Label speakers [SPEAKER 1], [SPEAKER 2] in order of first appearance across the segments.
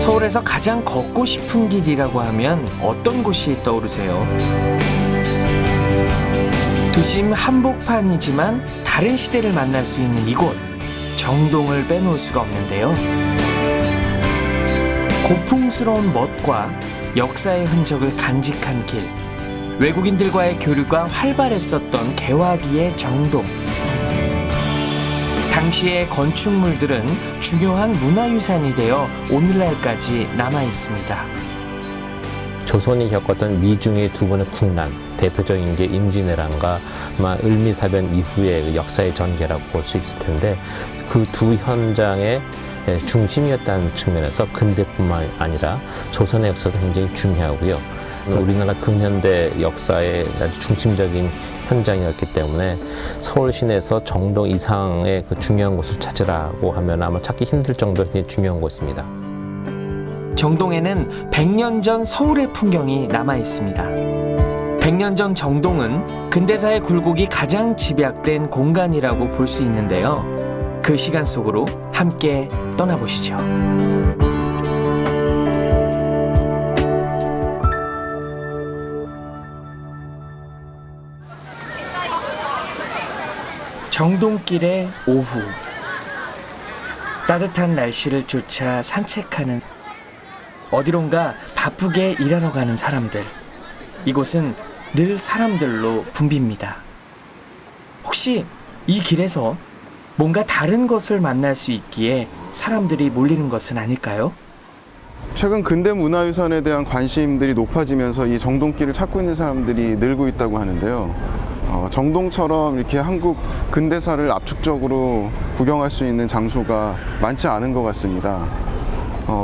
[SPEAKER 1] 서울에서 가장 걷고 싶은 길이라고 하면 어떤 곳이 떠오르세요? 도심 한복판이지만 다른 시대를 만날 수 있는 이곳, 정동을 빼놓을 수가 없는데요. 고풍스러운 멋과 역사의 흔적을 간직한 길, 외국인들과의 교류가 활발했었던 개화기의 정동. 당시의 건축물들은 중요한 문화유산이 되어 오늘날까지 남아있습니다.
[SPEAKER 2] 조선이 겪었던 미중의 두 번의 국난, 대표적인 게 임진왜란과 아마 을미사변 이후의 역사의 전개라고 볼 수 있을 텐데, 그 두 현장의 중심이었다는 측면에서 근대뿐만 아니라 조선의 역사도 굉장히 중요하고요. 우리나라 근현대 역사의 아주 중심적인 현장이었기 때문에 서울 시내에서 정동 이상의 그 중요한 곳을 찾으라고 하면 아마 찾기 힘들 정도로 굉장히 중요한 곳입니다.
[SPEAKER 1] 정동에는 100년 전 서울의 풍경이 남아 있습니다. 100년 전 정동은 근대사의 굴곡이 가장 집약된 공간이라고 볼 수 있는데요. 그 시간 속으로 함께 떠나보시죠. 정동길의 오후, 따뜻한 날씨를 쫓아 산책하는, 어디론가 바쁘게 일하러 가는 사람들. 이곳은 늘 사람들로 붐빕니다. 혹시 이 길에서 뭔가 다른 것을 만날 수 있기에 사람들이 몰리는 것은 아닐까요?
[SPEAKER 3] 최근 근대 문화유산에 대한 관심들이 높아지면서 이 정동길을 찾고 있는 사람들이 늘고 있다고 하는데요. 정동처럼 이렇게 한국 근대사를 압축적으로 구경할 수 있는 장소가 많지 않은 것 같습니다.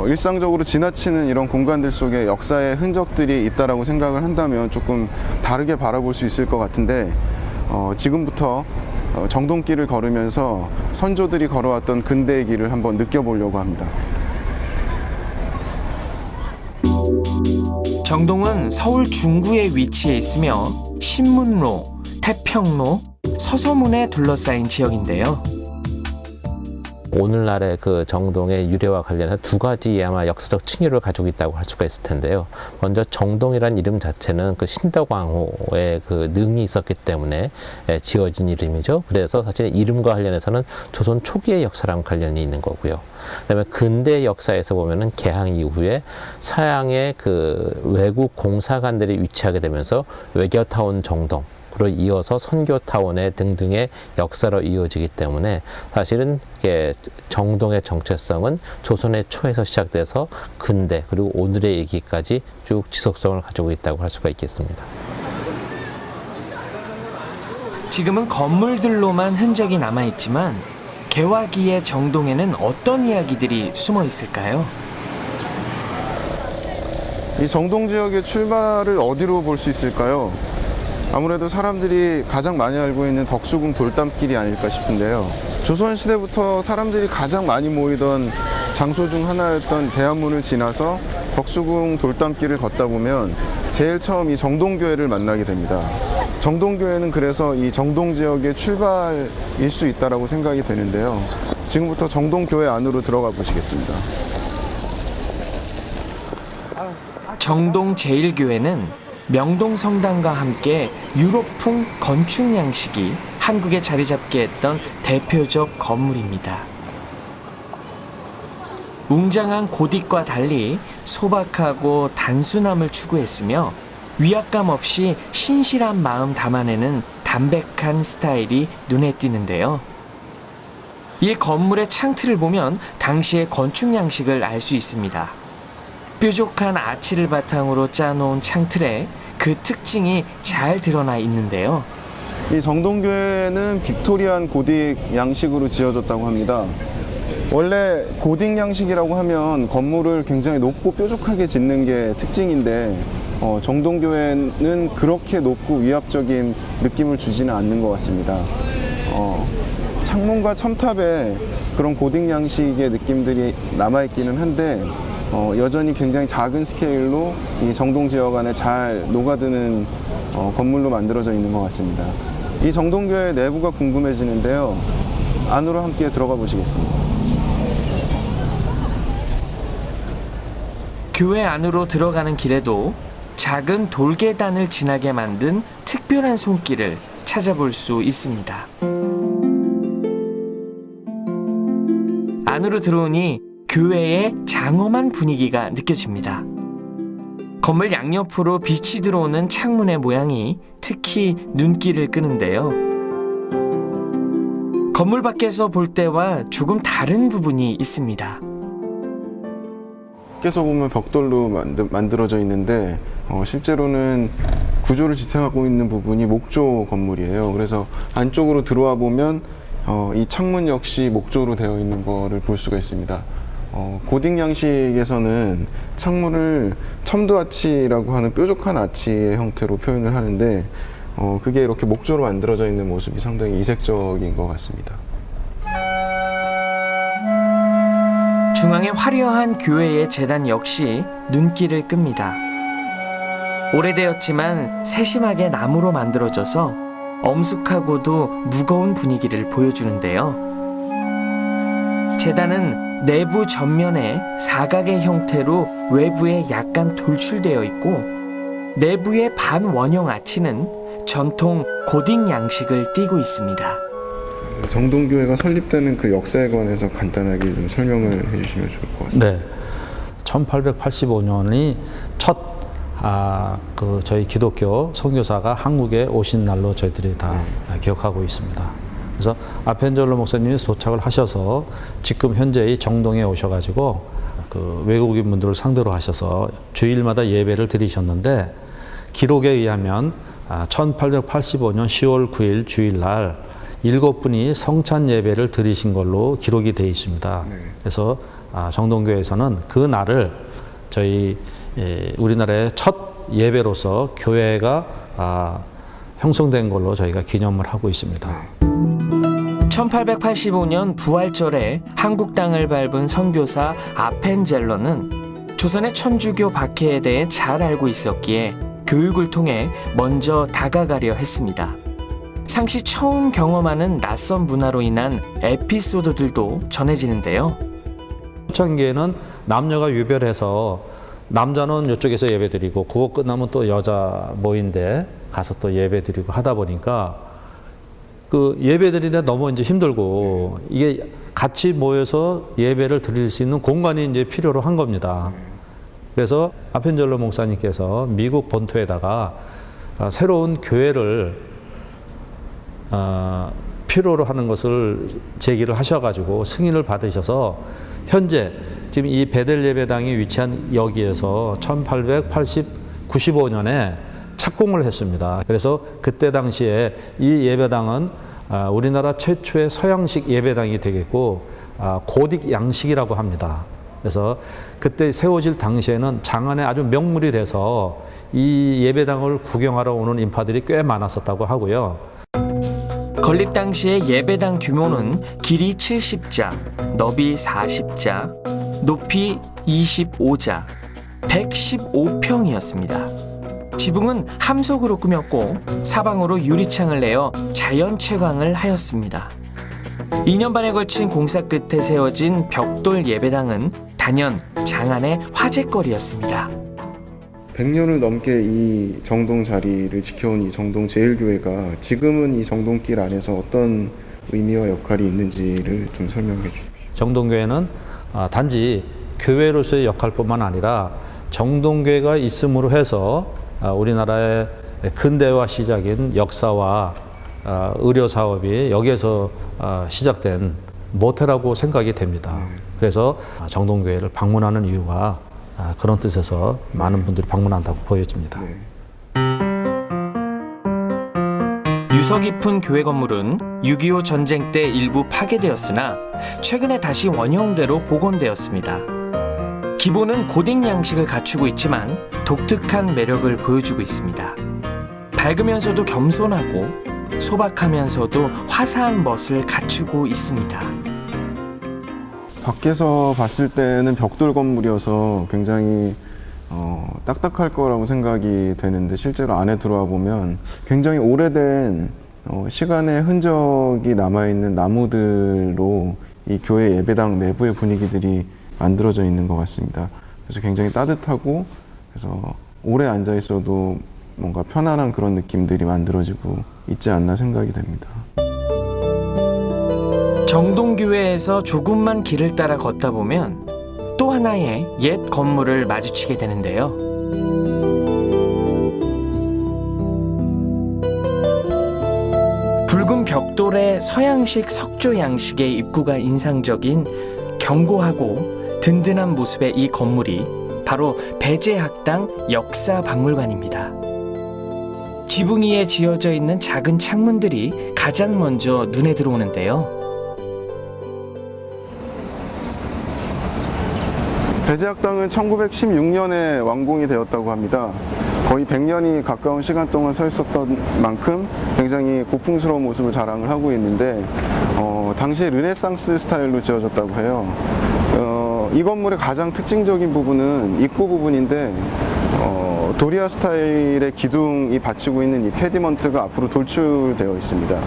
[SPEAKER 3] 일상적으로 지나치는 이런 공간들 속에 역사의 흔적들이 있다라고 생각을 한다면 조금 다르게 바라볼 수 있을 것 같은데, 지금부터 정동길을 걸으면서 선조들이 걸어왔던 근대의 길을 한번 느껴보려고 합니다.
[SPEAKER 1] 정동은 서울 중구에 위치해 있으며 신문로, 태평로, 서서문에 둘러싸인 지역인데요.
[SPEAKER 2] 오늘날의 그 정동의 유래와 관련해서 두 가지 아마 역사적 층위를 가지고 있다고 할 수가 있을 텐데요. 먼저 정동이라는 이름 자체는 그 신덕왕후의 그 능이 있었기 때문에 지어진 이름이죠. 그래서 사실 이름과 관련해서는 조선 초기의 역사랑 관련이 있는 거고요. 그다음에 근대 역사에서 보면은 개항 이후에 서양의 그 외국 공사관들이 위치하게 되면서 외교타운 정동, 그로 이어서 선교타원의 등등의 역사로 이어지기 때문에 사실은 정동의 정체성은 조선의 초에서 시작돼서 근대 그리고 오늘의 얘기까지 쭉 지속성을 가지고 있다고 할 수가 있겠습니다.
[SPEAKER 1] 지금은 건물들로만 흔적이 남아있지만 개화기의 정동에는 어떤 이야기들이 숨어 있을까요?
[SPEAKER 3] 이 정동 지역의 출발을 어디로 볼 수 있을까요? 아무래도 사람들이 가장 많이 알고 있는 덕수궁 돌담길이 아닐까 싶은데요. 조선시대부터 사람들이 가장 많이 모이던 장소 중 하나였던 대한문을 지나서 덕수궁 돌담길을 걷다 보면 제일 처음 이 정동교회를 만나게 됩니다. 정동교회는 그래서 이 정동 지역의 출발일 수 있다고 생각이 되는데요. 지금부터 정동교회 안으로 들어가 보시겠습니다.
[SPEAKER 1] 정동 제1교회는 명동성당과 함께 유럽풍 건축 양식이 한국에 자리 잡게 했던 대표적 건물입니다. 웅장한 고딕과 달리 소박하고 단순함을 추구했으며 위압감 없이 신실한 마음 담아내는 담백한 스타일이 눈에 띄는데요. 이 건물의 창틀을 보면 당시의 건축 양식을 알 수 있습니다. 뾰족한 아치를 바탕으로 짜놓은 창틀에 그 특징이 잘 드러나 있는데요.
[SPEAKER 3] 이 정동교회는 빅토리안 고딕 양식으로 지어졌다고 합니다. 원래 고딕 양식이라고 하면 건물을 굉장히 높고 뾰족하게 짓는 게 특징인데 정동교회는 그렇게 높고 위압적인 느낌을 주지는 않는 것 같습니다. 창문과 첨탑에 그런 고딕 양식의 느낌들이 남아있기는 한데 여전히 굉장히 작은 스케일로 이 정동 지역 안에 잘 녹아드는 건물로 만들어져 있는 것 같습니다. 이 정동교회 내부가 궁금해지는데요. 안으로 함께 들어가 보시겠습니다.
[SPEAKER 1] 교회 안으로 들어가는 길에도 작은 돌계단을 지나게 만든 특별한 손길을 찾아볼 수 있습니다. 안으로 들어오니 교회의 장엄한 분위기가 느껴집니다. 건물 양옆으로 빛이 들어오는 창문의 모양이 특히 눈길을 끄는데요. 건물 밖에서 볼 때와 조금 다른 부분이 있습니다.
[SPEAKER 3] 밖에서 보면 벽돌로 만들어져 있는데 실제로는 구조를 지탱하고 있는 부분이 목조 건물이에요. 그래서 안쪽으로 들어와 보면 이 창문 역시 목조로 되어 있는 거를 볼 수가 있습니다. 고딕 양식에서는 창문을 첨두 아치라고 하는 뾰족한 아치의 형태로 표현을 하는데 그게 이렇게 목조로 만들어져 있는 모습이 상당히 이색적인 것 같습니다.
[SPEAKER 1] 중앙의 화려한 교회의 제단 역시 눈길을 끕니다. 오래되었지만 세심하게 나무로 만들어져서 엄숙하고도 무거운 분위기를 보여주는데요. 제단은 내부 전면에 사각의 형태로 외부에 약간 돌출되어 있고 내부의 반원형 아치는 전통 고딕 양식을 띠고 있습니다.
[SPEAKER 3] 정동교회가 설립되는 그 역사에 관해서 간단하게 좀 설명을 해주시면 좋을 것 같습니다.
[SPEAKER 4] 네, 1885년이 첫 저희 기독교 선교사가 한국에 오신 날로 저희들이 다 기억하고 있습니다. 그래서 아펜젤로 목사님이 도착을 하셔서 지금 현재의 정동에 오셔가지고 그 외국인 분들을 상대로 하셔서 주일마다 예배를 드리셨는데 기록에 의하면 1885년 10월 9일 주일날 7분이 성찬 예배를 드리신 걸로 기록이 되어 있습니다.
[SPEAKER 3] 네.
[SPEAKER 4] 그래서 정동교회에서는 그 날을 저희 우리나라의 첫 예배로서 교회가 형성된 걸로 저희가 기념을 하고 있습니다.
[SPEAKER 1] 1885년 부활절에 한국 땅을 밟은 선교사 아펜젤러는 조선의 천주교 박해에 대해 잘 알고 있었기에 교육을 통해 먼저 다가가려 했습니다. 상시 처음 경험하는 낯선 문화로 인한 에피소드들도 전해지는데요.
[SPEAKER 4] 초창기에는 남녀가 유별해서 남자는 이쪽에서 예배드리고 그거 끝나면 또 여자 모인데 가서 또 예배드리고 하다 보니까 그 예배드리는데 너무 이제 힘들고 이게 같이 모여서 예배를 드릴 수 있는 공간이 이제 필요로 한 겁니다. 그래서 아펜젤로 목사님께서 미국 본토에다가 새로운 교회를 필요로 하는 것을 제기를 하셔가지고 승인을 받으셔서 현재 지금 이 베델 예배당이 위치한 여기에서 1895년에 착공을 했습니다. 그래서 그때 당시에 이 예배당은 우리나라 최초의 서양식 예배당이 되겠고 고딕 양식이라고 합니다. 그래서 그때 세워질 당시에는 장안에 아주 명물이 돼서 이 예배당을 구경하러 오는 인파들이 꽤 많았었다고 하고요.
[SPEAKER 1] 건립 당시의 예배당 규모는 길이 70자, 너비 40자, 높이 25자, 115평이었습니다. 지붕은 함석으로 꾸몄고 사방으로 유리창을 내어 자연 채광을 하였습니다. 2년 반에 걸친 공사 끝에 세워진 벽돌 예배당은 단연 장안의 화제거리였습니다.
[SPEAKER 3] 100년을 넘게 이 정동 자리를 지켜온 이 정동 제일교회가 지금은 이 정동길 안에서 어떤 의미와 역할이 있는지를 좀 설명해 주십시오.
[SPEAKER 4] 정동교회는 단지 교회로서의 역할뿐만 아니라 정동교회가 있음으로 해서 우리나라의 근대화 시작인 역사와 의료 사업이 여기에서 시작된 모태라고 생각이 됩니다. 그래서 정동교회를 방문하는 이유가 그런 뜻에서 많은 분들이 방문한다고 보여집니다.
[SPEAKER 1] 유서 깊은 교회 건물은 6.25 전쟁 때 일부 파괴되었으나 최근에 다시 원형대로 복원되었습니다. 기본은 고딕 양식을 갖추고 있지만 독특한 매력을 보여주고 있습니다. 밝으면서도 겸손하고 소박하면서도 화사한 멋을 갖추고 있습니다.
[SPEAKER 3] 밖에서 봤을 때는 벽돌 건물이어서 굉장히 딱딱할 거라고 생각이 되는데 실제로 안에 들어와 보면 굉장히 오래된 시간의 흔적이 남아있는 나무들로 이 교회 예배당 내부의 분위기들이 만들어져 있는 것 같습니다. 그래서 굉장히 따뜻하고 그래서 오래 앉아 있어도 뭔가 편안한 그런 느낌들이 만들어지고 있지 않나 생각이 됩니다.
[SPEAKER 1] 정동교회에서 조금만 길을 따라 걷다 보면 또 하나의 옛 건물을 마주치게 되는데요. 붉은 벽돌의 서양식 석조 양식의 입구가 인상적인 견고하고 든든한 모습의 이 건물이 바로 배제학당 역사박물관입니다. 지붕 위에 지어져 있는 작은 창문들이 가장 먼저 눈에 들어오는데요.
[SPEAKER 3] 배제학당은 1916년에 완공이 되었다고 합니다. 거의 100년이 가까운 시간 동안 서 있었던 만큼 굉장히 고풍스러운 모습을 자랑을 하고 있는데 당시에 르네상스 스타일로 지어졌다고 해요. 이 건물의 가장 특징적인 부분은 입구 부분인데 도리아 스타일의 기둥이 받치고 있는 이 페디먼트가 앞으로 돌출되어 있습니다.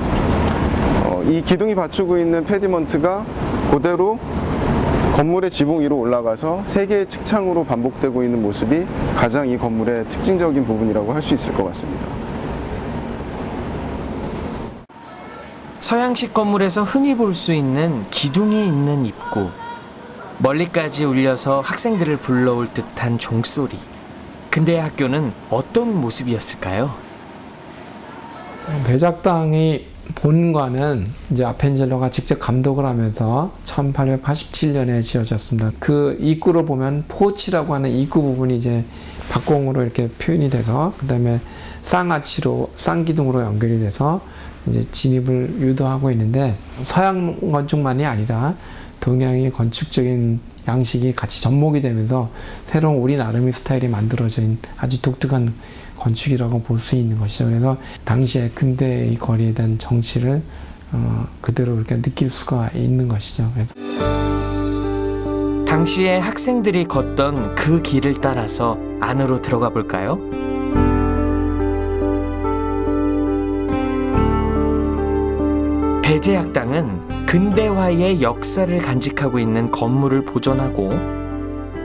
[SPEAKER 3] 이 기둥이 받치고 있는 페디먼트가 그대로 건물의 지붕 위로 올라가서 3개의 측창으로 반복되고 있는 모습이 가장 이 건물의 특징적인 부분이라고 할 수 있을 것 같습니다.
[SPEAKER 1] 서양식 건물에서 흔히 볼 수 있는 기둥이 있는 입구, 멀리까지 울려서 학생들을 불러올 듯한 종소리. 근대의 학교는 어떤 모습이었을까요?
[SPEAKER 5] 배제학당이 본관은 이제 아펜젤러가 직접 감독을 하면서 1887년에 지어졌습니다. 그 입구로 보면 포치라고 하는 입구 부분이 이제 박공으로 이렇게 표현이 돼서 그다음에 쌍아치로 쌍기둥으로 연결이 돼서 이제 진입을 유도하고 있는데 서양 건축만이 아니라 동양의 건축적인 양식이 같이 접목이 되면서 새로운 우리 나름의 스타일이 만들어진 아주 독특한 건축이라고 볼 수 있는 것이죠. 그래서 당시에 근대의 거리에 대한 정치를 그대로 이렇게 느낄 수가 있는 것이죠. 그래서
[SPEAKER 1] 당시에 학생들이 걷던 그 길을 따라서 안으로 들어가 볼까요? 배제학당은 근대화의 역사를 간직하고 있는 건물을 보존하고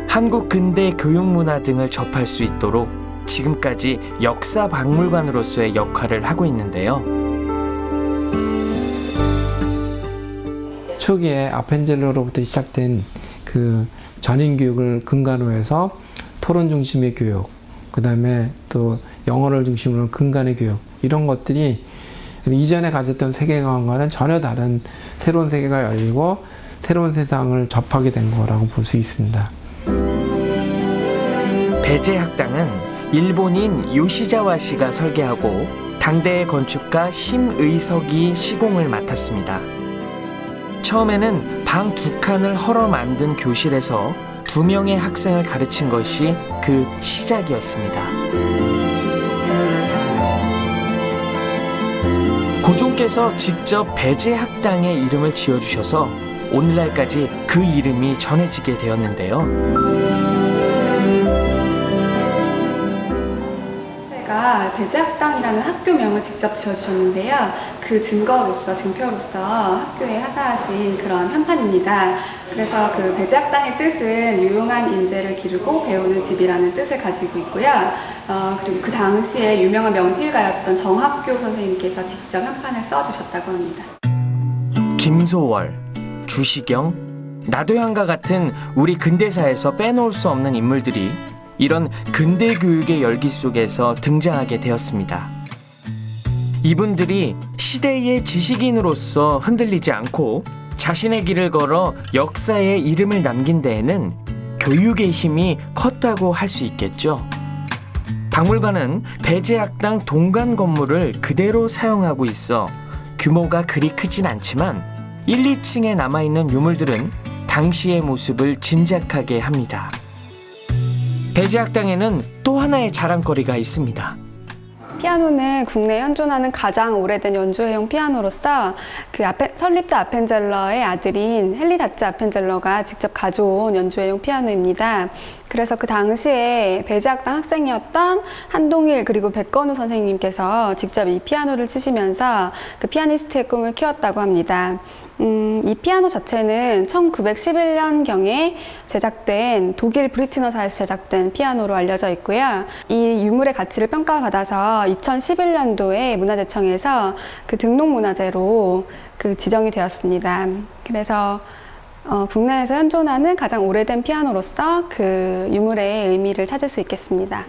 [SPEAKER 1] 한국 근대 교육문화 등을 접할 수 있도록 지금까지 역사박물관으로서의 역할을 하고 있는데요.
[SPEAKER 5] 초기에 아펜젤러로부터 시작된 그 전인교육을 근간으로 해서 토론 중심의 교육, 그 다음에 또 영어를 중심으로 근간의 교육, 이런 것들이 이전에 가졌던 세계관과는 전혀 다른 새로운 세계가 열리고 새로운 세상을 접하게 된 거라고 볼 수 있습니다.
[SPEAKER 1] 배제학당은 일본인 요시자와 씨가 설계하고 당대의 건축가 심의석이 시공을 맡았습니다. 처음에는 방 2칸을 헐어 만든 교실에서 2명의 학생을 가르친 것이 그 시작이었습니다. 고종께서 직접 배제학당의 이름을 지어주셔서 오늘날까지 그 이름이 전해지게 되었는데요.
[SPEAKER 6] 배제학당이라는 학교명을 직접 지어주셨는데요. 그 증표로서 학교에 하사하신 그런 현판입니다. 그래서 그 배제학당의 뜻은 유용한 인재를 기르고 배우는 집이라는 뜻을 가지고 있고요. 그리고 그 당시에 유명한 명필가였던 정학교 선생님께서 직접 현판을 써주셨다고 합니다.
[SPEAKER 1] 김소월, 주시경, 나도양과 같은 우리 근대사에서 빼놓을 수 없는 인물들이 이런 근대 교육의 열기 속에서 등장하게 되었습니다. 이분들이 시대의 지식인으로서 흔들리지 않고 자신의 길을 걸어 역사에 이름을 남긴 데에는 교육의 힘이 컸다고 할 수 있겠죠. 박물관은 배제학당 동간 건물을 그대로 사용하고 있어 규모가 그리 크진 않지만 1, 2층에 남아있는 유물들은 당시의 모습을 짐작하게 합니다. 배제학당에는 또 하나의 자랑거리가 있습니다.
[SPEAKER 6] 피아노는 국내에 현존하는 가장 오래된 연주회용 피아노로서 그 설립자 아펜젤러의 아들인 헨리 다츠 아펜젤러가 직접 가져온 연주회용 피아노입니다. 그래서 그 당시에 배제학당 학생이었던 한동일 그리고 백건우 선생님께서 직접 이 피아노를 치시면서 그 피아니스트의 꿈을 키웠다고 합니다. 이 피아노 자체는 1911년경에 제작된 독일 브리트너사에서 제작된 피아노로 알려져 있고요. 이 유물의 가치를 평가받아서 2011년도에 문화재청에서 그 등록문화재로 지정이 되었습니다. 그래서 국내에서 현존하는 가장 오래된 피아노로서 그 유물의 의미를 찾을 수 있겠습니다.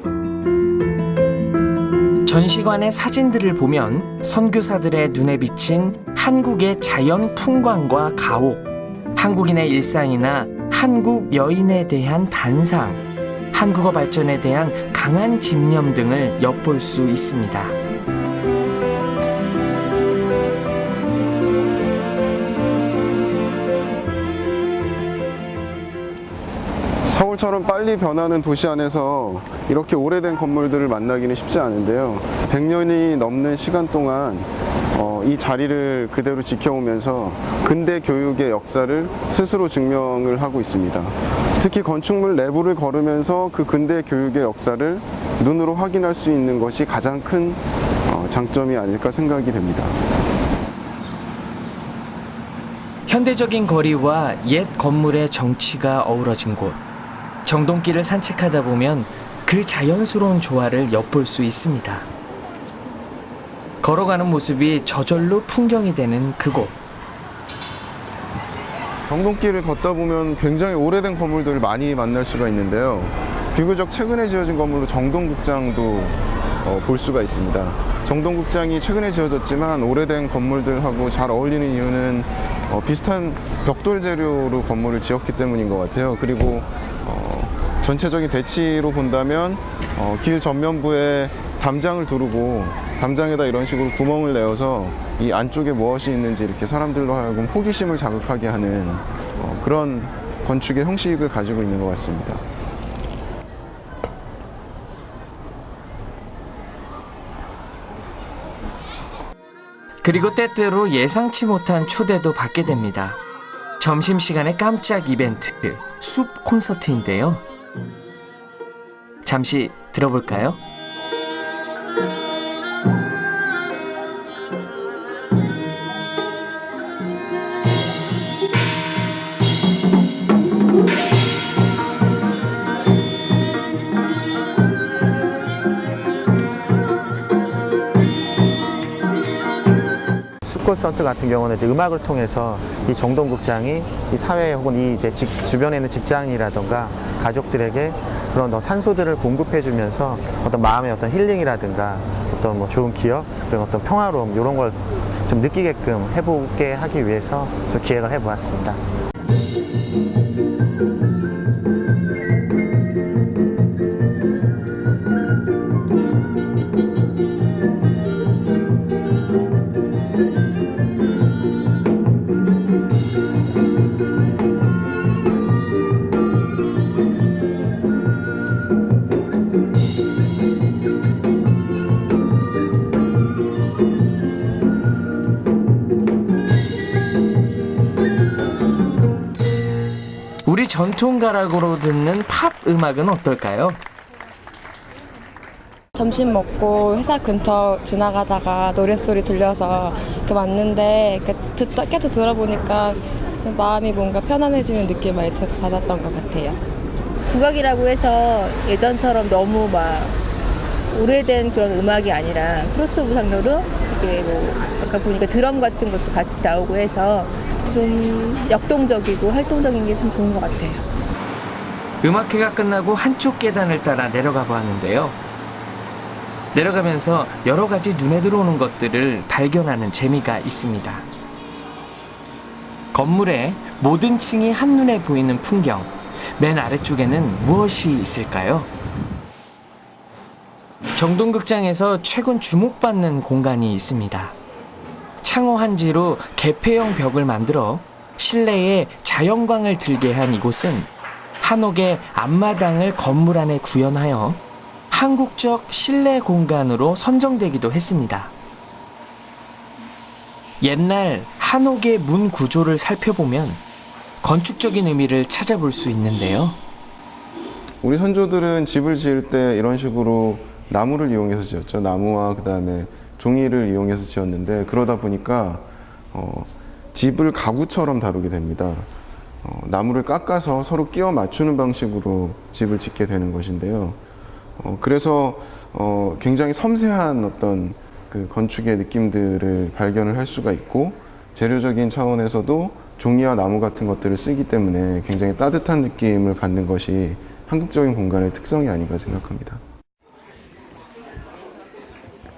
[SPEAKER 1] 전시관의 사진들을 보면 선교사들의 눈에 비친 한국의 자연 풍광과 가옥, 한국인의 일상이나 한국 여인에 대한 단상, 한국어 발전에 대한 강한 집념 등을 엿볼 수 있습니다.
[SPEAKER 3] 서울처럼 빨리 변하는 도시 안에서 이렇게 오래된 건물들을 만나기는 쉽지 않은데요. 100년이 넘는 시간 동안 이 자리를 그대로 지켜오면서 근대 교육의 역사를 스스로 증명을 하고 있습니다. 특히 건축물 내부를 걸으면서 그 근대 교육의 역사를 눈으로 확인할 수 있는 것이 가장 큰 장점이 아닐까 생각이 됩니다.
[SPEAKER 1] 현대적인 거리와 옛 건물의 정취가 어우러진 곳. 정동길을 산책하다 보면 그 자연스러운 조화를 엿볼 수 있습니다. 걸어가는 모습이 저절로 풍경이 되는 그곳.
[SPEAKER 3] 정동길을 걷다 보면 굉장히 오래된 건물들을 많이 만날 수가 있는데요. 비교적 최근에 지어진 건물로 정동극장도 볼 수가 있습니다. 정동극장이 최근에 지어졌지만 오래된 건물들하고 잘 어울리는 이유는 비슷한 벽돌 재료로 건물을 지었기 때문인 것 같아요. 그리고 전체적인 배치로 본다면 길 전면부에 담장을 두르고 담장에다 이런 식으로 구멍을 내어서 이 안쪽에 무엇이 있는지 이렇게 사람들로 하여금 호기심을 자극하게 하는 그런 건축의 형식을 가지고 있는 것 같습니다.
[SPEAKER 1] 그리고 때때로 예상치 못한 초대도 받게 됩니다. 점심시간에 깜짝 이벤트, 숲 콘서트인데요. 잠시 들어볼까요?
[SPEAKER 7] 콘서트 같은 경우는 이제 음악을 통해서 이 정동극장이 이 사회 혹은 이 이제 주변에 있는 직장이라든가 가족들에게 그런 산소들을 공급해주면서 어떤 마음의 어떤 힐링이라든가 어떤 뭐 좋은 기억 그리고 어떤 평화로움 이런 걸 좀 느끼게끔 해보게 하기 위해서 좀 기획을 해보았습니다.
[SPEAKER 1] 우리 전통 가락으로 듣는 팝 음악은 어떨까요?
[SPEAKER 8] 점심 먹고 회사 근처 지나가다가 노랫소리 들려서 왔는데 계속 들어보니까 마음이 뭔가 편안해지는 느낌을 많이 받았던 것 같아요.
[SPEAKER 9] 국악이라고 해서 예전처럼 너무 막 오래된 그런 음악이 아니라 크로스오브 장르로 이게 뭐 아까 보니까 드럼 같은 것도 같이 나오고 해서 좀 역동적이고 활동적인 게 참 좋은 것 같아요.
[SPEAKER 1] 음악회가 끝나고 한쪽 계단을 따라 내려가 보았는데요. 내려가면서 여러 가지 눈에 들어오는 것들을 발견하는 재미가 있습니다. 건물의 모든 층이 한눈에 보이는 풍경, 맨 아래쪽에는 무엇이 있을까요? 정동극장에서 최근 주목받는 공간이 있습니다. 창호 한지로 개폐형 벽을 만들어 실내에 자연광을 들게 한 이곳은 한옥의 앞마당을 건물 안에 구현하여 한국적 실내 공간으로 선정되기도 했습니다. 옛날 한옥의 문 구조를 살펴보면 건축적인 의미를 찾아볼 수 있는데요.
[SPEAKER 3] 우리 선조들은 집을 지을 때 이런 식으로 나무를 이용해서 지었죠. 나무와 그다음에 종이를 이용해서 지었는데 그러다 보니까 집을 가구처럼 다루게 됩니다. 나무를 깎아서 서로 끼워 맞추는 방식으로 집을 짓게 되는 것인데요. 그래서 굉장히 섬세한 어떤 그 건축의 느낌들을 발견을 할 수가 있고, 재료적인 차원에서도 종이와 나무 같은 것들을 쓰기 때문에 굉장히 따뜻한 느낌을 갖는 것이 한국적인 공간의 특성이 아닌가 생각합니다.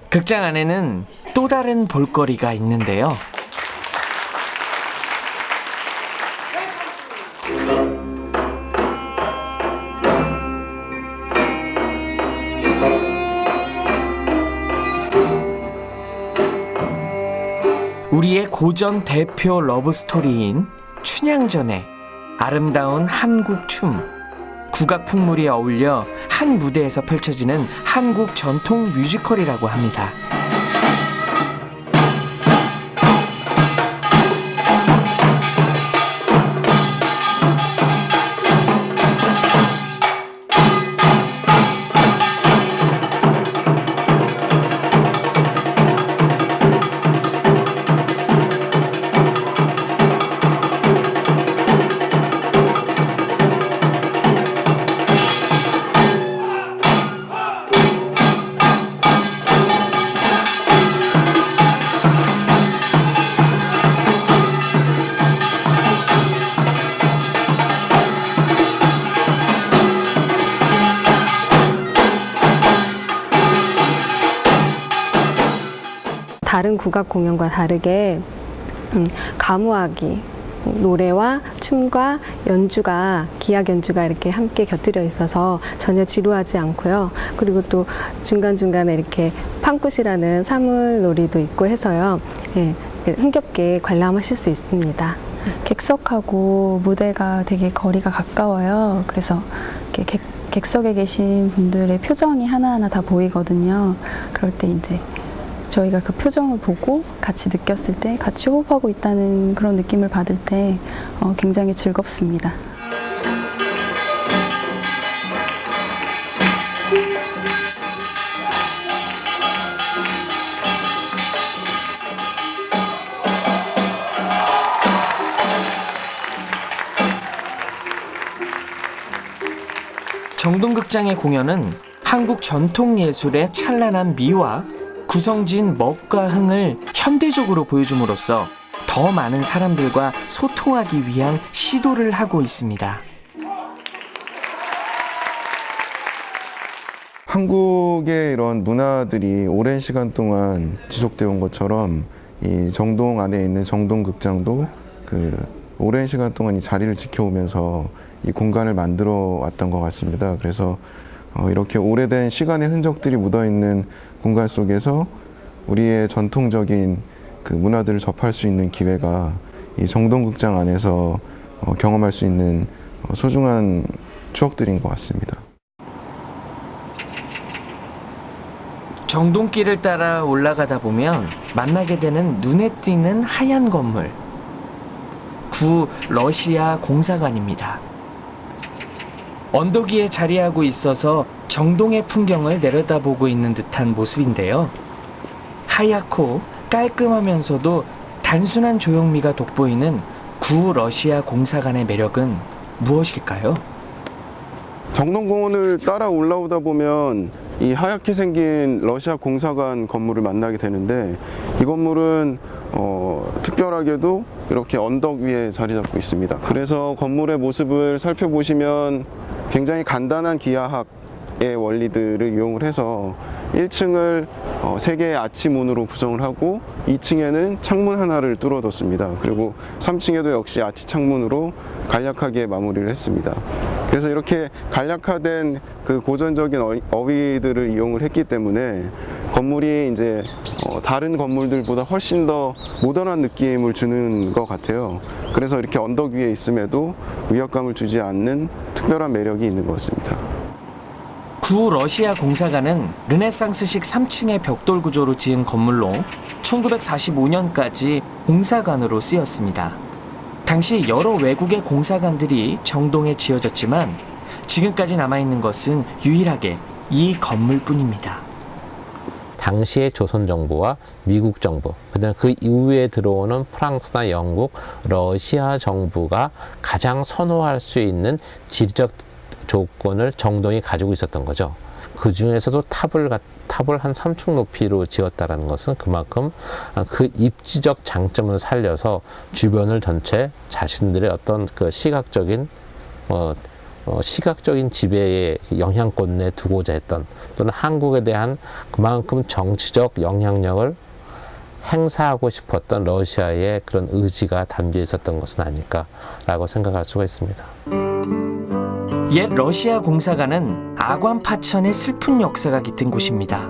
[SPEAKER 1] 극장 안에는 또 다른 볼거리가 있는데요. 우리의 고전 대표 러브스토리인 춘향전의 아름다운 한국 춤, 국악 풍물이 어울려 한 무대에서 펼쳐지는 한국 전통 뮤지컬이라고 합니다.
[SPEAKER 10] 다른 국악 공연과 다르게 가무악이 노래와 춤과 연주가 기악 연주가 이렇게 함께 곁들여 있어서 전혀 지루하지 않고요. 그리고 또 중간중간에 이렇게 팡굿이라는 사물놀이도 있고 해서요. 예, 흥겹게 관람하실 수 있습니다.
[SPEAKER 11] 객석하고 무대가 되게 거리가 가까워요. 그래서 이렇게 객석에 계신 분들의 표정이 하나하나 다 보이거든요. 그럴 때 이제 저희가 그 표정을 보고 같이 느꼈을 때, 같이 호흡하고 있다는 그런 느낌을 받을 때 굉장히 즐겁습니다.
[SPEAKER 1] 정동극장의 공연은 한국 전통예술의 찬란한 미와 구성진 멋과 흥을 현대적으로 보여줌으로써 더 많은 사람들과 소통하기 위한 시도를 하고 있습니다.
[SPEAKER 3] 한국의 이런 문화들이 오랜 시간 동안 지속되어 온 것처럼 이 정동 안에 있는 정동극장도 그 오랜 시간 동안 이 자리를 지켜오면서 이 공간을 만들어 왔던 것 같습니다. 그래서 이렇게 오래된 시간의 흔적들이 묻어있는 공간 속에서 우리의 전통적인 그 문화들을 접할 수 있는 기회가 이 정동극장 안에서 경험할 수 있는 소중한 추억들인 것 같습니다.
[SPEAKER 1] 정동길을 따라 올라가다 보면 만나게 되는 눈에 띄는 하얀 건물. 구 러시아 공사관입니다. 언덕 위에 자리하고 있어서 정동의 풍경을 내려다보고 있는 듯한 모습인데요. 하얗고 깔끔하면서도 단순한 조형미가 돋보이는 구 러시아 공사관의 매력은 무엇일까요?
[SPEAKER 3] 정동공원을 따라 올라오다 보면 이 하얗게 생긴 러시아 공사관 건물을 만나게 되는데, 이 건물은 특별하게도 이렇게 언덕 위에 자리 잡고 있습니다. 그래서 건물의 모습을 살펴보시면 굉장히 간단한 기하학의 원리들을 이용을 해서 1층을 3개의 아치문으로 구성을 하고 2층에는 창문 하나를 뚫어뒀습니다. 그리고 3층에도 역시 아치 창문으로 간략하게 마무리를 했습니다. 그래서 이렇게 간략화된 그 고전적인 어휘들을 이용을 했기 때문에 건물이 이제 다른 건물들보다 훨씬 더 모던한 느낌을 주는 것 같아요. 그래서 이렇게 언덕 위에 있음에도 위압감을 주지 않는 특별한 매력이 있는 것 같습니다.
[SPEAKER 1] 구 러시아 공사관은 르네상스식 3층의 벽돌 구조로 지은 건물로 1945년까지 공사관으로 쓰였습니다. 당시 여러 외국의 공사관들이 정동에 지어졌지만 지금까지 남아있는 것은 유일하게 이 건물뿐입니다.
[SPEAKER 2] 당시의 조선 정부와 미국 정부, 그다음에 그 이후에 들어오는 프랑스나 영국, 러시아 정부가 가장 선호할 수 있는 지리적 조건을 정동이 가지고 있었던 거죠. 그 중에서도 탑을 한 3층 높이로 지었다라는 것은 그만큼 그 입지적 장점을 살려서 주변을 전체 자신들의 어떤 그 시각적인 지배의 영향권 내에 두고자 했던, 또는 한국에 대한 그만큼 정치적 영향력을 행사하고 싶었던 러시아의 그런 의지가 담겨 있었던 것은 아닐까라고 생각할 수가 있습니다.
[SPEAKER 1] 옛 러시아 공사관은 아관 파천의 슬픈 역사가 깃든 곳입니다.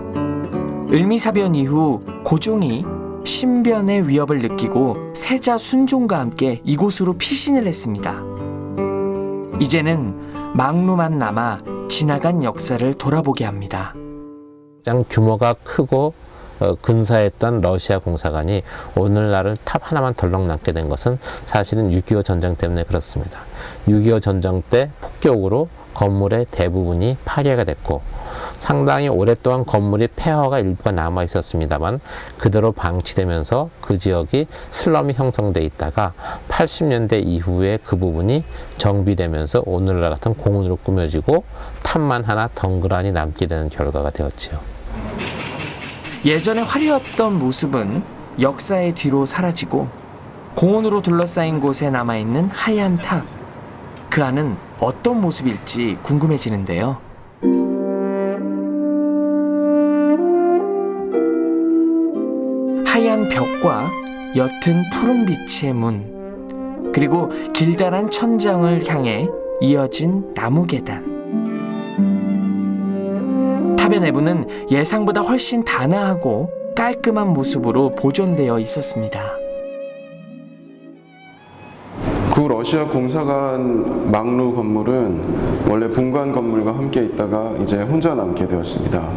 [SPEAKER 1] 을미사변 이후 고종이 신변의 위협을 느끼고 세자 순종과 함께 이곳으로 피신을 했습니다. 이제는 망루만 남아 지나간 역사를 돌아보게 합니다.
[SPEAKER 2] 가장 규모가 크고 근사했던 러시아 공사관이 오늘날은 탑 하나만 덜렁 남게 된 것은 사실은 6.25 전쟁 때문에 그렇습니다. 6.25 전쟁 때 폭격으로 건물의 대부분이 파괴가 됐고, 상당히 오랫동안 건물이 폐허가 일부가 남아 있었습니다만 그대로 방치되면서 그 지역이 슬럼이 형성돼 있다가 80년대 이후에 그 부분이 정비되면서 오늘날 같은 공원으로 꾸며지고 탑만 하나 덩그러니 남게 되는 결과가 되었지요.
[SPEAKER 1] 예전에 화려했던 모습은 역사의 뒤로 사라지고 공원으로 둘러싸인 곳에 남아있는 하얀 탑. 그 안은 어떤 모습일지 궁금해지는데요. 하얀 벽과 옅은 푸른빛의 문, 그리고 길다란 천장을 향해 이어진 나무 계단. 탑의 내부는 예상보다 훨씬 단아하고 깔끔한 모습으로 보존되어 있었습니다.
[SPEAKER 3] 구 러시아 공사관 망루 건물은 원래 본관 건물과 함께 있다가 이제 혼자 남게 되었습니다.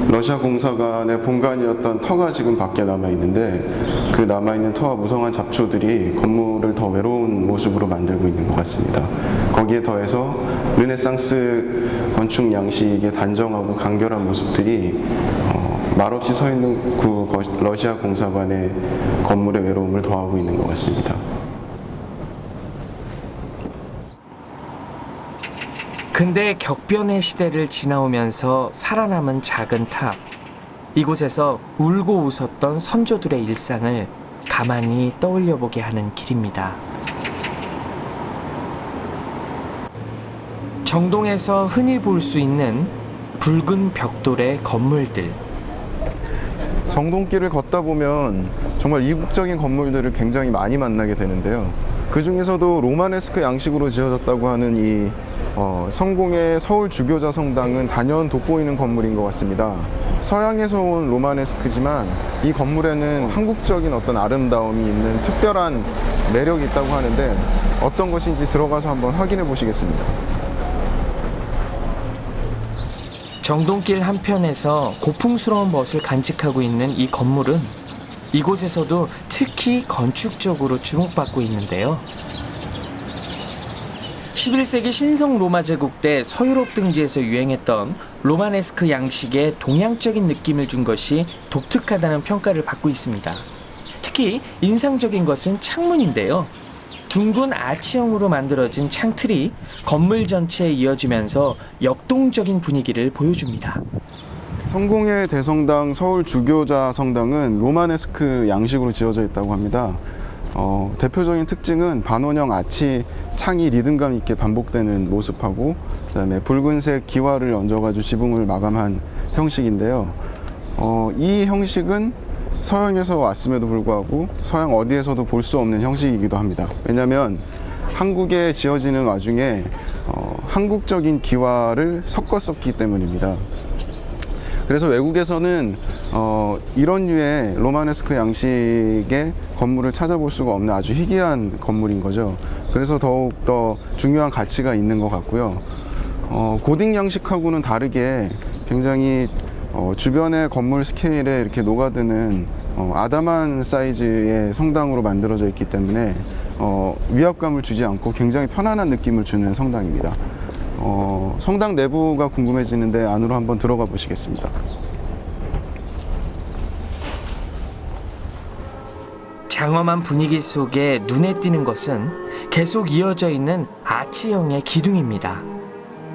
[SPEAKER 3] 러시아 공사관의 본관이었던 터가 지금 밖에 남아 있는데, 그 남아 있는 터와 무성한 잡초들이 건물을 더 외로운 모습으로 만들고 있는 것 같습니다. 거기에 더해서 르네상스 건축 양식의 단정하고 간결한 모습들이 말없이 서 있는 구 러시아 공사관의 건물의 외로움을 더하고 있는 것 같습니다.
[SPEAKER 1] 근대 격변의 시대를 지나오면서 살아남은 작은 탑. 이곳에서 울고 웃었던 선조들의 일상을 가만히 떠올려보게 하는 길입니다. 정동에서 흔히 볼 수 있는 붉은 벽돌의 건물들.
[SPEAKER 3] 정동길을 걷다 보면 정말 이국적인 건물들을 굉장히 많이 만나게 되는데요. 그 중에서도 로마네스크 양식으로 지어졌다고 하는 이 성공의 서울 주교자 성당은 단연 돋보이는 건물인 것 같습니다. 서양에서 온 로마네스크지만 이 건물에는 한국적인 어떤 아름다움이 있는 특별한 매력이 있다고 하는데, 어떤 것인지 들어가서 한번 확인해 보시겠습니다.
[SPEAKER 1] 정동길 한편에서 고풍스러운 멋을 간직하고 있는 이 건물은 이곳에서도 특히 건축적으로 주목받고 있는데요. 11세기 신성 로마 제국 때 서유럽 등지에서 유행했던 로마네스크 양식의 동양적인 느낌을 준 것이 독특하다는 평가를 받고 있습니다. 특히 인상적인 것은 창문인데요. 둥근 아치형으로 만들어진 창틀이 건물 전체에 이어지면서 역동적인 분위기를 보여줍니다.
[SPEAKER 3] 성공의 대성당 서울 주교자 성당은 로마네스크 양식으로 지어져 있다고 합니다. 대표적인 특징은 반원형 아치 창이 리듬감 있게 반복되는 모습하고, 그다음에 붉은색 기와를 얹어가지고 지붕을 마감한 형식인데요. 이 형식은 서양에서 왔음에도 불구하고 서양 어디에서도 볼 수 없는 형식이기도 합니다. 왜냐하면 한국에 지어지는 와중에 한국적인 기와를 섞어 썼기 때문입니다. 그래서 외국에서는 이런 류의 로마네스크 양식의 건물을 찾아볼 수가 없는 아주 희귀한 건물인 거죠. 그래서 더욱더 중요한 가치가 있는 것 같고요. 고딕 양식하고는 다르게 굉장히 주변의 건물 스케일에 이렇게 녹아드는 아담한 사이즈의 성당으로 만들어져 있기 때문에 위압감을 주지 않고 굉장히 편안한 느낌을 주는 성당입니다. 성당 내부가 궁금해지는데 안으로 한번 들어가 보시겠습니다.
[SPEAKER 1] 장엄한 분위기 속에 눈에 띄는 것은 계속 이어져 있는 아치형의 기둥입니다.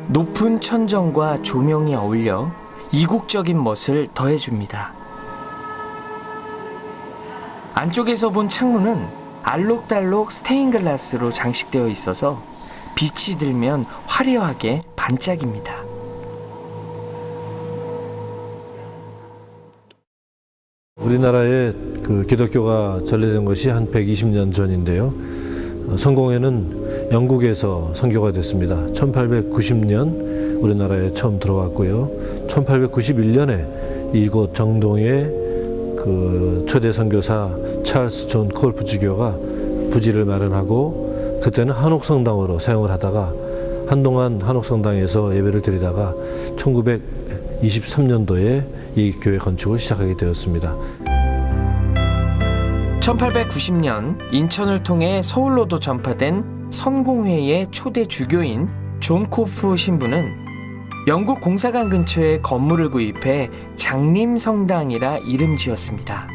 [SPEAKER 1] 높은 천정과 조명이 어울려 이국적인 멋을 더해줍니다. 안쪽에서 본 창문은 알록달록 스테인글라스로 장식되어 있어서 빛이 들면 화려하게 반짝입니다.
[SPEAKER 12] 우리나라에 그 기독교가 전래된 것이 한 120년 전인데요. 성공회는 영국에서 선교가 됐습니다. 1890년 우리나라에 처음 들어왔고요. 1891년에 이곳 정동의 그 초대 선교사 찰스 존 콜프 주교가 부지를 마련하고 그때는 한옥성당으로 사용을 하다가 한동안 한옥성당에서 예배를 드리다가 1923년도에 이 교회 건축을 시작하게 되었습니다.
[SPEAKER 1] 1890년 인천을 통해 서울로도 전파된 선공회의 초대 주교인 존 코프 신부는 영국 공사관 근처에 건물을 구입해 장림성당이라 이름 지었습니다.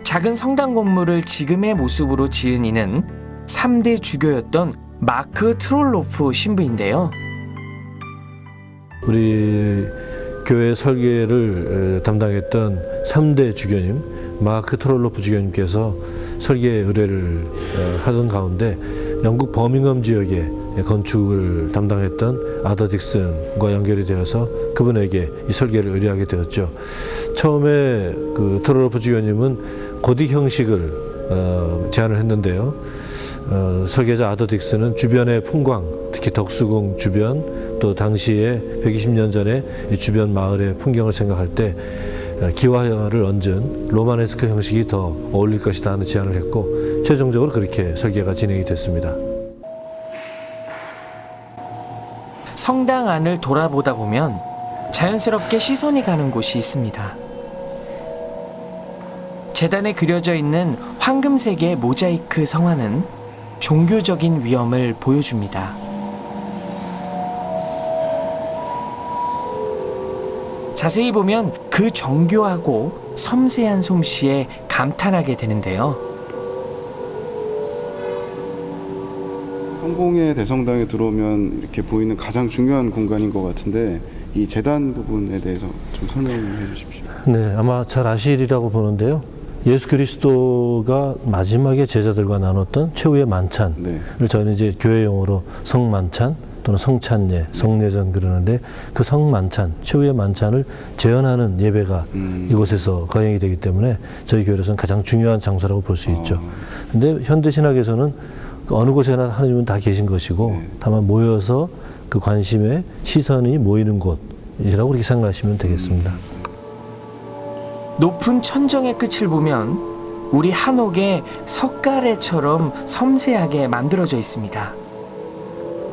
[SPEAKER 1] 작은 성당 건물을 지금의 모습으로 지은 이는 3대 주교였던 마크 트롤로프 신부인데요.
[SPEAKER 12] 우리 교회 설계를 담당했던 3대 주교님 마크 트롤로프 주교님께서 설계 의뢰를 하던 가운데 영국 버밍엄 지역에 건축을 담당했던 아더 딕슨과 연결이 되어서 그분에게 이 설계를 의뢰하게 되었죠. 처음에 그 트롤로프 주교님은 고딕 형식을 제안을 했는데요. 설계자 아더 딕슨은 주변의 풍광, 특히 덕수궁 주변, 또 당시에 120년 전에 이 주변 마을의 풍경을 생각할 때 기와를 얹은 로마네스크 형식이 더 어울릴 것이다 하는 제안을 했고 최종적으로 그렇게 설계가 진행이 됐습니다.
[SPEAKER 1] 성당 안을 돌아보다 보면 자연스럽게 시선이 가는 곳이 있습니다. 재단에 그려져 있는 황금색의 모자이크 성화는 종교적인 위엄을 보여줍니다. 자세히 보면 그 정교하고 섬세한 솜씨에 감탄하게 되는데요.
[SPEAKER 3] 성공회 대성당에 들어오면 이렇게 보이는 가장 중요한 공간인 것 같은데 이 재단 부분에 대해서 좀 설명해 주십시오.
[SPEAKER 12] 네, 아마 잘 아시리라고 보는데요. 예수 그리스도가 마지막에 제자들과 나눴던 최후의 만찬을 저희는 이제 교회 용어로 성만찬 또는 성찬예, 성례전 그러는데 그 성만찬, 최후의 만찬을 재현하는 예배가 이곳에서 거행이 되기 때문에 저희 교회에서는 가장 중요한 장소라고 볼 수 있죠. 근데 현대 신학에서는 어느 곳에나 하나님은 다 계신 것이고 다만 모여서 그 관심의 시선이 모이는 곳이라고 그렇게 생각하시면 되겠습니다.
[SPEAKER 1] 높은 천정의 끝을 보면 우리 한옥에 석가래처럼 섬세하게 만들어져 있습니다.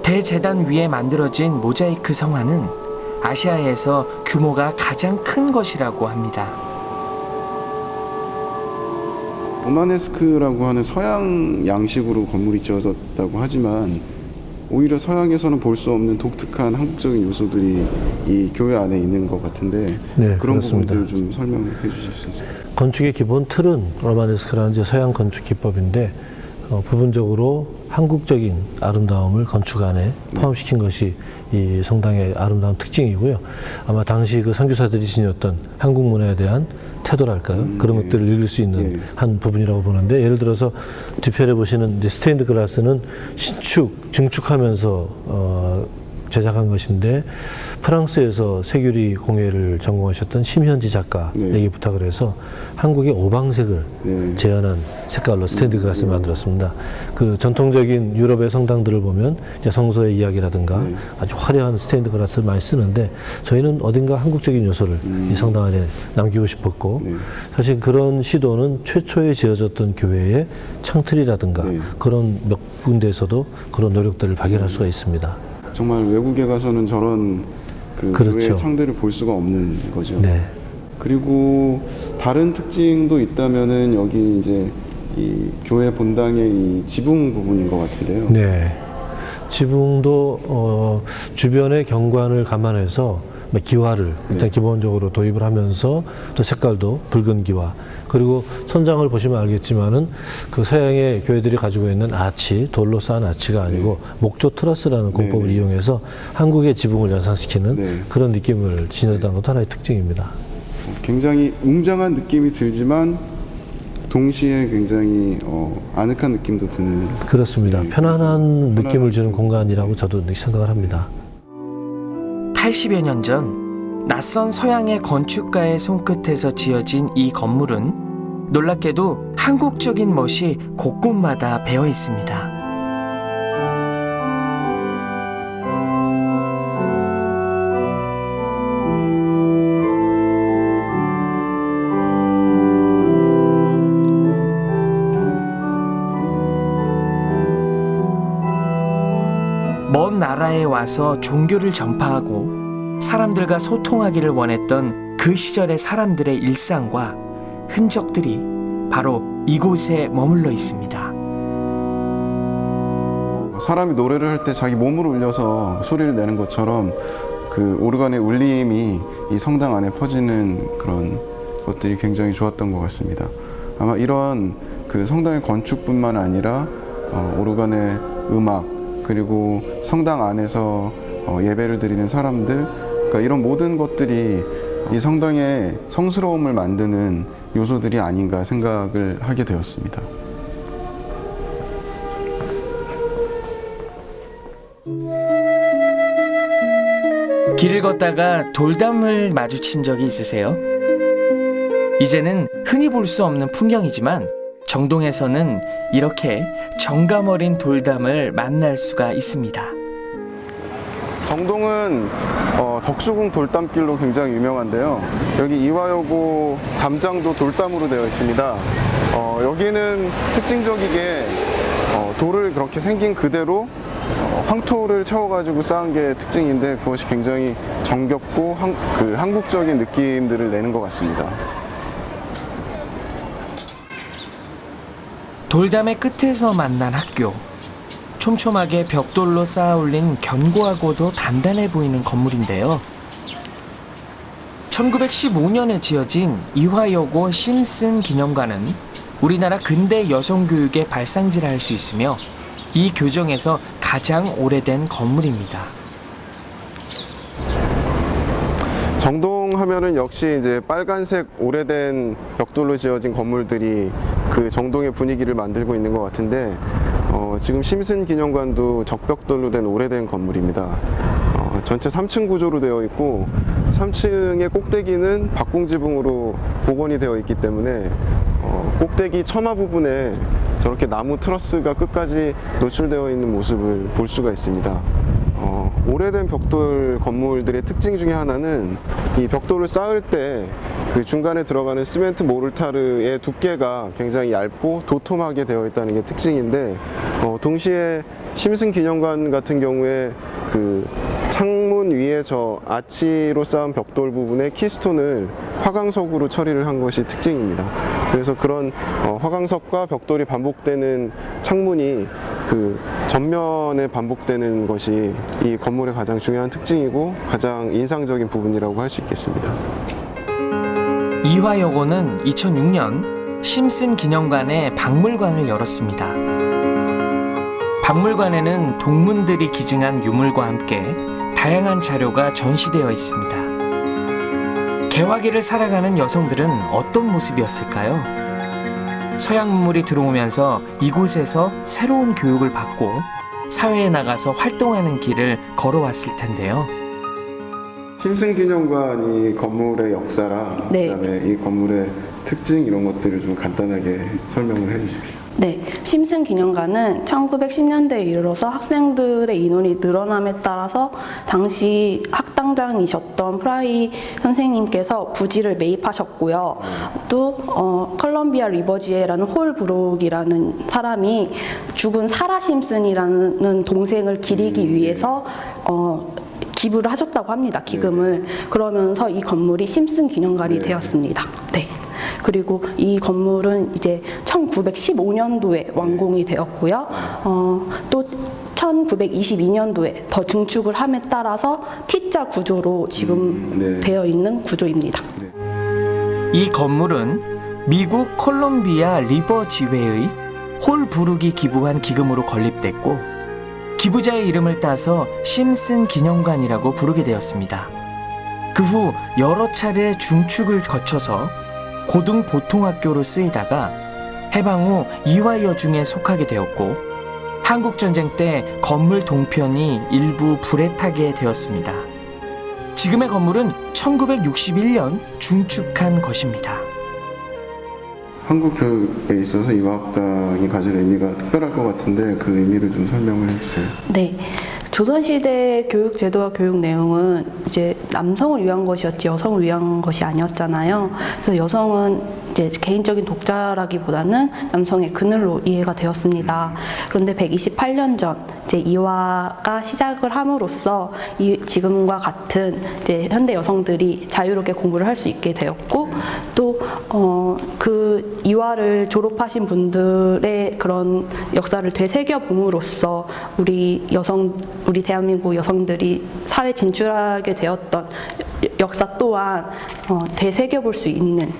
[SPEAKER 1] 대재단 위에 만들어진 모자이크 성화는 아시아에서 규모가 가장 큰 것이라고 합니다.
[SPEAKER 3] 로마네스크라고 하는 서양 양식으로 건물이 지어졌다고 하지만 오히려 서양에서는 볼 수 없는 독특한 한국적인 요소들이 이 교회 안에 있는 것 같은데
[SPEAKER 12] 네,
[SPEAKER 3] 그런
[SPEAKER 12] 그렇습니다.
[SPEAKER 3] 부분들 좀 설명해 주실 수 있을까요?
[SPEAKER 12] 건축의 기본 틀은 로마네스크라는 이제 서양 건축 기법인데 부분적으로 한국적인 아름다움을 건축 안에 포함시킨 것이 이 성당의 아름다운 특징이고요. 아마 당시 그 선교사들이 지녔던 한국 문화에 대한 태도랄까요? 그런 것들을 읽을 수 있는 한 부분이라고 보는데 예를 들어서 뒤편에 보시는 이제 스테인드 글라스는 신축, 증축하면서 제작한 것인데 프랑스에서 세규리 공예를 전공하셨던 심현지 작가에게 부탁을 해서 한국의 오방색을 재현한 색깔로 스테인드 글라스를 만들었습니다. 그 전통적인 유럽의 성당들을 보면 이제 성서의 이야기라든가 아주 화려한 스테인드 글라스를 많이 쓰는데 저희는 어딘가 한국적인 요소를 이 성당 안에 남기고 싶었고 사실 그런 시도는 최초에 지어졌던 교회의 창틀이라든가 그런 몇 군데에서도 그런 노력들을 발견할 수가 있습니다.
[SPEAKER 3] 정말 외국에 가서는 저런 그
[SPEAKER 12] 그렇죠.
[SPEAKER 3] 교회의 창들을 볼 수가 없는 거죠.
[SPEAKER 12] 네.
[SPEAKER 3] 그리고 다른 특징도 있다면은 여기 이제 이 교회 본당의 이 지붕 부분인 것 같은데요.
[SPEAKER 12] 네. 지붕도 주변의 경관을 감안해서 기와를 일단 기본적으로 도입을 하면서 또 색깔도 붉은 기와, 그리고 선장을 보시면 알겠지만은 그 서양의 교회들이 가지고 있는 아치, 돌로 쌓은 아치가 아니고 목조 트러스라는 공법을 이용해서 한국의 지붕을 연상시키는 그런 느낌을 지녔다는 것도 하나의 특징입니다.
[SPEAKER 3] 굉장히 웅장한 느낌이 들지만 동시에 굉장히 아늑한 느낌도 드는.
[SPEAKER 12] 그렇습니다. 편안한 느낌을 주는 공간이라고 저도 생각을 합니다.
[SPEAKER 1] 80여 년 전 낯선 서양의 건축가의 손끝에서 지어진 이 건물은 놀랍게도 한국적인 멋이 곳곳마다 배어 있습니다. 먼 나라에 와서 종교를 전파하고 사람들과 소통하기를 원했던 그 시절의 사람들의 일상과 흔적들이 바로 이곳에 머물러 있습니다.
[SPEAKER 3] 사람이 노래를 할 때 자기 몸으로 울려서 소리를 내는 것처럼 그 오르간의 울림이 이 성당 안에 퍼지는 그런 것들이 굉장히 좋았던 것 같습니다. 아마 이런 그 성당의 건축뿐만 아니라 오르간의 음악, 그리고 성당 안에서 예배를 드리는 사람들, 그러니까 이런 모든 것들이 이 성당의 성스러움을 만드는 요소들이 아닌가 생각을 하게 되었습니다.
[SPEAKER 1] 길을 걷다가 돌담을 마주친 적이 있으세요? 이제는 흔히 볼 수 없는 풍경이지만 정동에서는 이렇게 정감 어린 돌담을 만날 수가 있습니다.
[SPEAKER 3] 정동은 덕수궁 돌담길로 굉장히 유명한데요. 여기 이화여고 담장도 돌담으로 되어 있습니다. 여기는 특징적이게 돌을 그렇게 생긴 그대로 황토를 채워가지고 쌓은 게 특징인데 그것이 굉장히 정겹고 한국적인 느낌들을 내는 것 같습니다.
[SPEAKER 1] 돌담의 끝에서 만난 학교. 촘촘하게 벽돌로 쌓아 올린 견고하고도 단단해 보이는 건물인데요. 1915년에 지어진 이화여고 심슨 기념관은 우리나라 근대 여성교육의 발상지라 할 수 있으며 이 교정에서 가장 오래된 건물입니다.
[SPEAKER 3] 정동 하면은 역시 이제 빨간색 오래된 벽돌로 지어진 건물들이 그 정동의 분위기를 만들고 있는 것 같은데 지금 심슨 기념관도 적벽돌로 된 오래된 건물입니다. 전체 3층 구조로 되어 있고 3층의 꼭대기는 박공지붕으로 복원이 되어 있기 때문에 꼭대기 처마 부분에 저렇게 나무 트러스가 끝까지 노출되어 있는 모습을 볼 수가 있습니다. 오래된 벽돌 건물들의 특징 중에 하나는 이 벽돌을 쌓을 때 그 중간에 들어가는 시멘트 모르타르의 두께가 굉장히 얇고 도톰하게 되어 있다는 게 특징인데 동시에 심슨 기념관 같은 경우에 그 창문 위에 저 아치로 쌓은 벽돌 부분에 키스톤을 화강석으로 처리를 한 것이 특징입니다. 그래서 그런 화강석과 벽돌이 반복되는 창문이 그 전면에 반복되는 것이 이 건물의 가장 중요한 특징이고 가장 인상적인 부분이라고 할 수 있겠습니다.
[SPEAKER 1] 이화여고는 2006년 심슨 기념관에 박물관을 열었습니다. 박물관에는 동문들이 기증한 유물과 함께 다양한 자료가 전시되어 있습니다. 개화기를 살아가는 여성들은 어떤 모습이었을까요? 서양 문물이 들어오면서 이곳에서 새로운 교육을 받고 사회에 나가서 활동하는 길을 걸어왔을 텐데요.
[SPEAKER 3] 심슨 기념관 이 건물의 역사랑 그다음에 이 건물의 특징 이런 것들을 좀 간단하게 설명을 해주십시오.
[SPEAKER 13] 네, 심슨 기념관은 1910년대에 이르러서 학생들의 인원이 늘어남에 따라서 당시 학당장이셨던 프라이 선생님께서 부지를 매입하셨고요. 또 컬럼비아 리버지에라는 홀브룩이라는 사람이 죽은 사라 심슨이라는 동생을 기리기 위해서 기부를 하셨다고 합니다. 기금을. 그러면서 이 건물이 심슨 기념관이 되었습니다. 네. 그리고 이 건물은 이제 1915년도에 완공이 되었고요. 또 1922년도에 더 증축을 함에 따라서 T자 구조로 지금
[SPEAKER 3] 네.
[SPEAKER 13] 되어 있는 구조입니다.
[SPEAKER 1] 이 건물은 미국 콜롬비아 리버 지회의 홀브룩이 기부한 기금으로 건립됐고 기부자의 이름을 따서 심슨 기념관이라고 부르게 되었습니다. 그 후 여러 차례 중축을 거쳐서 고등보통학교로 쓰이다가 해방 후 이화여중에 속하게 되었고 한국전쟁 때 건물 동편이 일부 불에 타게 되었습니다. 지금의 건물은 1961년 중축한 것입니다.
[SPEAKER 3] 한국 교육에 있어서 이화학당이 가질 의미가 특별할 것 같은데 그 의미를 좀 설명을 해주세요.
[SPEAKER 13] 네. 조선시대 교육 제도와 교육 내용은 이제 남성을 위한 것이었지 여성을 위한 것이 아니었잖아요. 그래서 여성은 이제 개인적인 독자라기보다는 남성의 그늘로 이해가 되었습니다. 그런데 128년 전 이제 이화가 시작을 함으로써 지금과 같은 이제 현대 여성들이 자유롭게 공부를 할 수 있게 되었고 또 그 이화를 졸업하신 분들의 그런 역사를 되새겨 봄으로써 우리 대한민국 여성들이 사회 진출하게 되었던 역사 또한 되새겨 볼 수 있는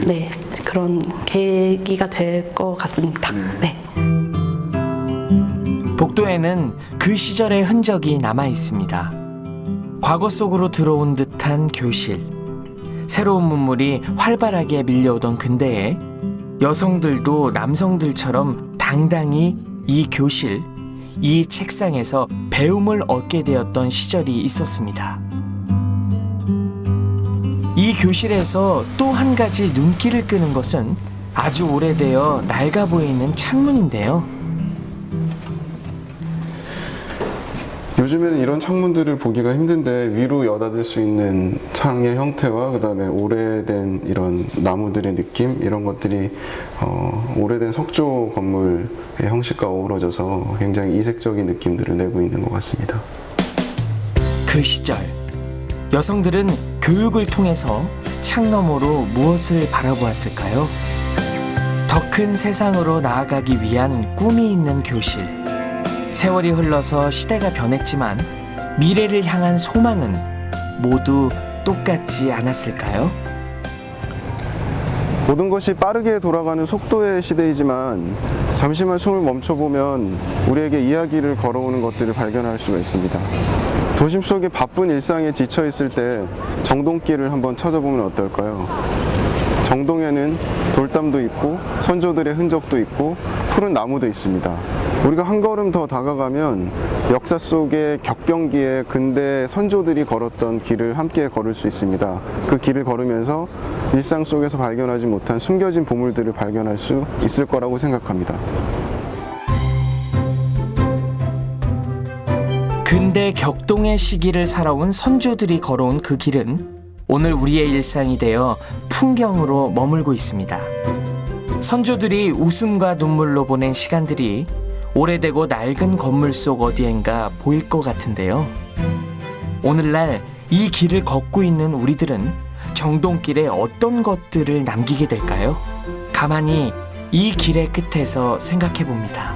[SPEAKER 13] 네, 그런 계기가 될 것 같습니다. 네.
[SPEAKER 1] 복도에는 그 시절의 흔적이 남아 있습니다. 과거 속으로 들어온 듯한 교실. 새로운 문물이 활발하게 밀려오던 근대에 여성들도 남성들처럼 당당히 이 교실, 이 책상에서 배움을 얻게 되었던 시절이 있었습니다. 이 교실에서 또 한 가지 눈길을 끄는 것은 아주 오래되어 낡아 보이는 창문인데요.
[SPEAKER 3] 요즘에는 이런 창문들을 보기가 힘든데 위로 여닫을 수 있는 창의 형태와 그다음에 오래된 이런 나무들의 느낌 이런 것들이 오래된 석조 건물의 형식과 어우러져서 굉장히 이색적인 느낌들을 내고 있는 것 같습니다.
[SPEAKER 1] 그 시절 여성들은 교육을 통해서 창 너머로 무엇을 바라보았을까요? 더 큰 세상으로 나아가기 위한 꿈이 있는 교실. 세월이 흘러서 시대가 변했지만 미래를 향한 소망은 모두 똑같지 않았을까요?
[SPEAKER 3] 모든 것이 빠르게 돌아가는 속도의 시대이지만 잠시만 숨을 멈춰보면 우리에게 이야기를 걸어오는 것들을 발견할 수가 있습니다. 도심 속의 바쁜 일상에 지쳐있을 때 정동길을 한번 찾아보면 어떨까요? 정동에는 돌담도 있고 선조들의 흔적도 있고 푸른 나무도 있습니다. 우리가 한 걸음 더 다가가면 역사 속의 격변기에 근대 선조들이 걸었던 길을 함께 걸을 수 있습니다. 그 길을 걸으면서 일상 속에서 발견하지 못한 숨겨진 보물들을 발견할 수 있을 거라고 생각합니다.
[SPEAKER 1] 근대 격동의 시기를 살아온 선조들이 걸어온 그 길은 오늘 우리의 일상이 되어 풍경으로 머물고 있습니다. 선조들이 웃음과 눈물로 보낸 시간들이 오래되고 낡은 건물 속 어디엔가 보일 것 같은데요. 오늘날 이 길을 걷고 있는 우리들은 정동길에 어떤 것들을 남기게 될까요? 가만히 이 길의 끝에서 생각해 봅니다.